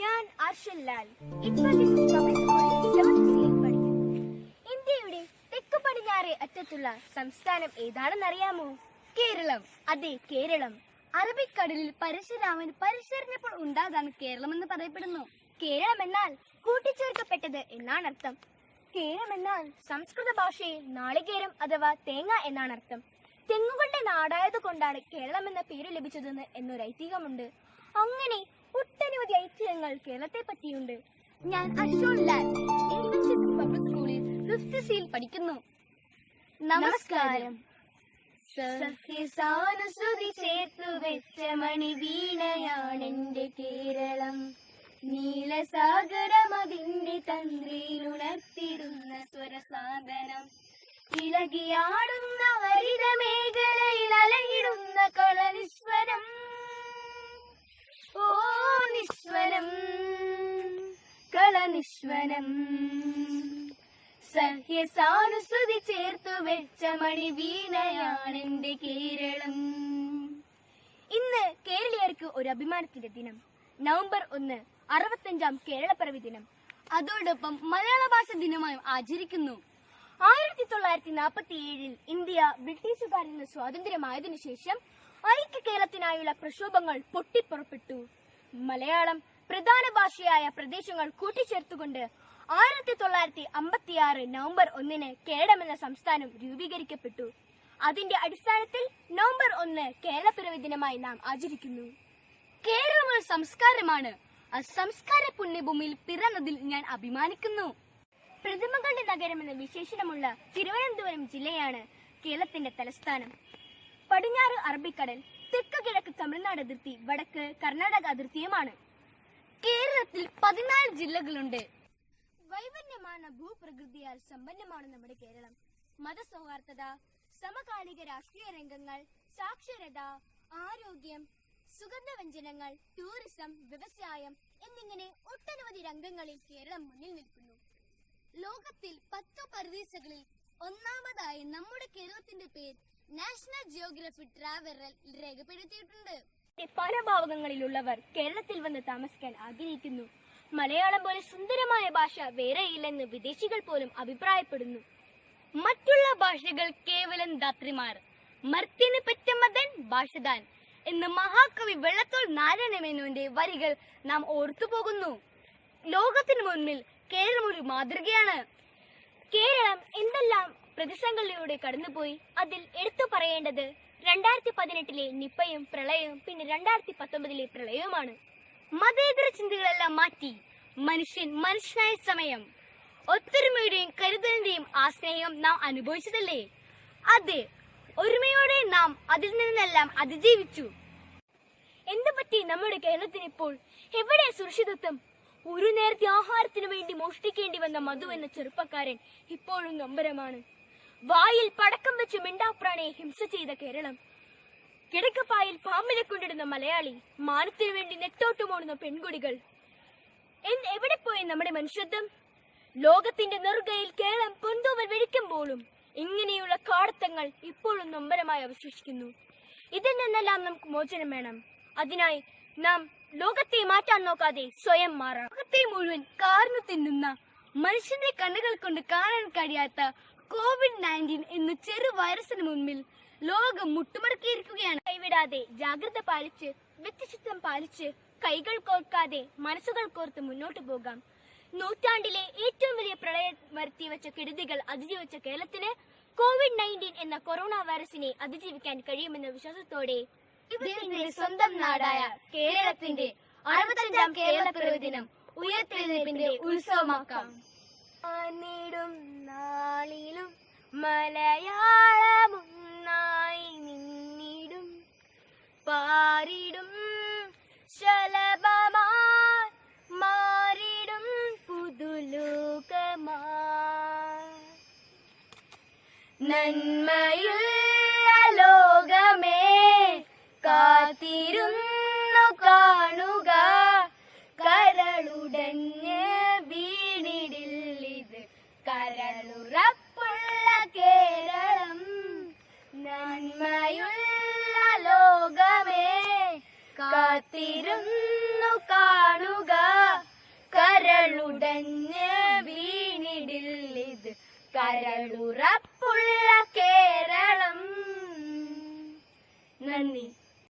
ഞാൻ അർഷൻ ലാൽ പബ്ലിക് സ്കൂളിൽ 7th സിയിൽ പഠിക്കുന്നു. ഇന്ത്യയുടെ തെക്ക് പടിഞ്ഞാറേ അറ്റത്തുള്ള സംസ്ഥാനം ഏതാണെന്നറിയാമോ? കേരളം. അതെ, കേരളം. അറബിക്കടലിൽ പരശുരാമൻ പരിശറിഞ്ഞപ്പോൾ ഉണ്ടാതാണ് കേരളം എന്ന് പറയപ്പെടുന്നു. കേരളം എന്നാൽ കൂട്ടിച്ചേർക്കപ്പെട്ടത് എന്നാണ് അർത്ഥം. കേരം എന്നാൽ സംസ്കൃത ഭാഷയിൽ നാളികേരം അഥവാ തേങ്ങ എന്നാണ് അർത്ഥം. തെങ്ങുകളുടെ നാടായത് കൊണ്ടാണ് കേരളം എന്ന പേര് ലഭിച്ചതെന്ന് എന്നൊരു ഐതിഹ്യമുണ്ട്. അങ്ങനെ ഒട്ടനവധി ഐതിഹ്യങ്ങൾ കേരളത്തെ പറ്റിയുണ്ട്. ഞാൻ അർഷൻ ലാൽ പബ്ലിക് സ്കൂളിൽ 5th സിയിൽ പഠിക്കുന്നു. നമസ്കാരം. സഹ്യസാനുശ്രുതി ചേർത്തു വെച്ച മണി വീണയാണെന്റെ കേരളം. നീലസാഗരമതിന്റെ തന്ത്രിയിലുണർത്തിടുന്ന സ്വരസാധനം. ഇളകിയാടുന്ന ഹരിത മേഖലയിൽ അലയിടുന്ന കളനിസ്വരം. ഓ നിസ്വരം, കളനിസ്വരം. സഹ്യസാനുശ്രുതി ചേർത്തു വെച്ച മണി വീണയാണെന്റെ കേരളം. ഇന്ന് കേരളീയർക്ക് ഒരു അഭിമാനത്തിന്റെ ദിനം. നവംബർ 1 65ാം കേരളപ്പിറവി ദിനം. അതോടൊപ്പം മലയാള ഭാഷ ദിനമായും ആചരിക്കുന്നു. 1947 ഇന്ത്യ ബ്രിട്ടീഷുകാരിൽ നിന്ന് സ്വാതന്ത്ര്യമായതിനു ശേഷം ഐക്യ കേരളത്തിനായുള്ള പ്രക്ഷോഭങ്ങൾ പൊട്ടിപ്പുറപ്പെട്ടു. മലയാളം പ്രധാന ഭാഷയായ പ്രദേശങ്ങൾ കൂട്ടിച്ചേർത്തുകൊണ്ട് 1956 നവംബർ 1 കേരളം എന്ന സംസ്ഥാനം രൂപീകരിക്കപ്പെട്ടു. അതിന്റെ അടിസ്ഥാനത്തിൽ നവംബർ 1 കേരളപ്പിറവി ദിനമായി നാം ആചരിക്കുന്നു. കേരളം ഒരു സംസ്കാരമാണ്. ആ സംസ്കാര പുണ്യഭൂമിയിൽ പിറന്നതിൽ ഞാൻ അഭിമാനിക്കുന്നു. പ്രതിമകളുടെ നഗരം എന്ന വിശേഷണമുള്ള തിരുവനന്തപുരം ജില്ലയാണ് കേരളത്തിന്റെ തലസ്ഥാനം. പടിഞ്ഞാറ് അറബിക്കടൽ, തെക്ക് കിഴക്ക് തമിഴ്നാട് അതിർത്തി, വടക്ക് കർണാടക അതിർത്തിയുമാണ്. കേരളത്തിൽ 14 ജില്ലകളുണ്ട്. വൈവിധ്യமான ഭൂപ്രകൃതിയാൽ സമ്പന്നമാണ് നമ്മുടെ കേരളം. മതസൗഹാർദ്ദത, സമകാലിക രാഷ്ട്രീയ രംഗങ്ങൾ, സാക്ഷരത, ആരോഗ്യം, സുഗന്ധവ്യഞ്ജനങ്ങൾ, ടൂറിസം, വ്യവസായം എന്നിങ്ങനെ ഒട്ടനവധി രംഗങ്ങളിൽ കേരളം മുന്നിൽ നിൽക്കുന്നു. ലോകത്തിൽ 10 പരദേശങ്ങളിൽ ഒന്നാമതായി നമ്മുടെ കേരളത്തിന്റെ പേര് നാഷണൽ ജിയോഗ്രഫി ട്രാവലറിൽ രേഖപ്പെടുത്തിയിട്ടുണ്ട്. പല ഭാഗങ്ങളിലുള്ളവർ കേരളത്തിൽ വന്ന് താമസിക്കാൻ ആഗ്രഹിക്കുന്നു. മലയാളം പോലെ സുന്ദരമായ ഭാഷ വേറെയില്ലെന്ന് വിദേശികൾ പോലും അഭിപ്രായപ്പെടുന്നു. മറ്റുള്ള ഭാഷകൾ കേവലം ധാത്രിമാർ, മർത്യന് പെറ്റ മതൻ ഭാഷതാൻ എന്ന് മഹാകവി വെള്ളത്തോൾ നാരായണമേനോന്റെ വരികൾ നാം ഓർത്തുപോകുന്നു. ലോകത്തിനു മുന്നിൽ കേരളം ഒരു മാതൃകയാണ്. കേരളം എന്തെല്ലാം പ്രതിസന്ധികളിലൂടെ കടന്നുപോയി. അതിൽ എടുത്തു പറയേണ്ടത് 2018 നിപ്പയും പ്രളയവും പിന്നെ 2019 പ്രളയവുമാണ്. മതേതര ചിന്തകളെല്ലാം മാറ്റി മനുഷ്യൻ മനുഷ്യനായ സമയം ഒത്തൊരുമയുടെയും കരുതലിന്റെയും ആ സ്നേഹം നാം അനുഭവിച്ചതല്ലേ? അതെ, ഒരുമയോടെ നാം അതിൽ നിന്നെല്ലാം അതിജീവിച്ചു. എന്തുപറ്റി നമ്മുടെ കേരളത്തിന് ഇപ്പോൾ? എവിടെ സുരക്ഷിതത്വം? ഒരു നേരത്തെ ആഹാരത്തിനു വേണ്ടി മോഷ്ടിക്കേണ്ടി വന്ന മധു എന്ന ചെറുപ്പക്കാരൻ ഇപ്പോഴും നൊമ്പരമാണ്. വായിൽ പടക്കം വെച്ച് മിണ്ടാപ്രാണിയെ ഹിംസ ചെയ്ത കേരളം, കിടക്കപ്പായിൽ പാമ്പിനെ കൊണ്ടിടുന്ന മലയാളി, മാനത്തിനു വേണ്ടി നെട്ടോട്ടുമോടുന്ന പെൺകുടികൾ. എവിടെ പോയി നമ്മുടെ മനുഷ്യത്വം? ലോകത്തിന്റെ നെറുകയിൽ കേരളം പൊന്തൂവൽ വെടിക്കുമ്പോഴും ഇങ്ങനെയുള്ള കാടത്തങ്ങൾ ഇപ്പോഴും നൊമ്പരമായി അവശേഷിക്കുന്നു. ഇതിൽ നിന്നെല്ലാം നമുക്ക് മോചനം വേണം. അതിനായി നാം ലോകത്തെ മാറ്റാൻ നോക്കാതെ സ്വയം മാറാം. ലോകത്തെ മുഴുവൻ കാർന്നു തിന്നുന്ന, മനുഷ്യന്റെ കണ്ണുകൾ കൊണ്ട് കാണാൻ കഴിയാത്ത COVID-19 എന്ന ചെറു വൈറസിന് മുൻപിൽ ലോകം മുട്ടുമടക്കിയിരിക്കുകയാണ്. കൈവിടാതെ ജാഗ്രത പാലിച്ച്, വ്യക്തിശുദ്ധം പാലിച്ച്, കൈകൾ കോർക്കാതെ മനസ്സുകൾ കോർത്ത് മുന്നോട്ട് പോകാം. നൂറ്റാണ്ടിലെ ഏറ്റവും വലിയ പ്രളയം വരുത്തിവെച്ച കെടുതികൾ അതിജീവിച്ച കേരളത്തിന് COVID-19 എന്ന കൊറോണ വൈറസിനെ അതിജീവിക്കാൻ കഴിയുമെന്ന വിശ്വാസത്തോടെ ഇതിന്റെ സ്വന്തം നാടായ കേരളത്തിന്റെ 65ാം കേരളപ്പിറവി ദിനം ഉയർത്തെഴുന്നേൽപ്പിന്റെ ഉത്സവമാക്കാം. നാളിലും മലയാളമൊന്നായി നിന്നിടും, പാരിടും ശലഭമായി മാറിടും പുതുലോകമായി. നന്മയുള്ള ലോകമേ കാത്തിരുന്നു കാണുക, കരളുടഞ്ഞ് വീണിടില്ലിത് കരളുറപ്പുള്ള കേരളം. നന്മയുള്ള ലോകമേ കാത്തിരുന്നു കാണുക, ഉടഞ്ഞ് വീണിടില്ലിത് കരളുറപ്പുള്ള കേരളം.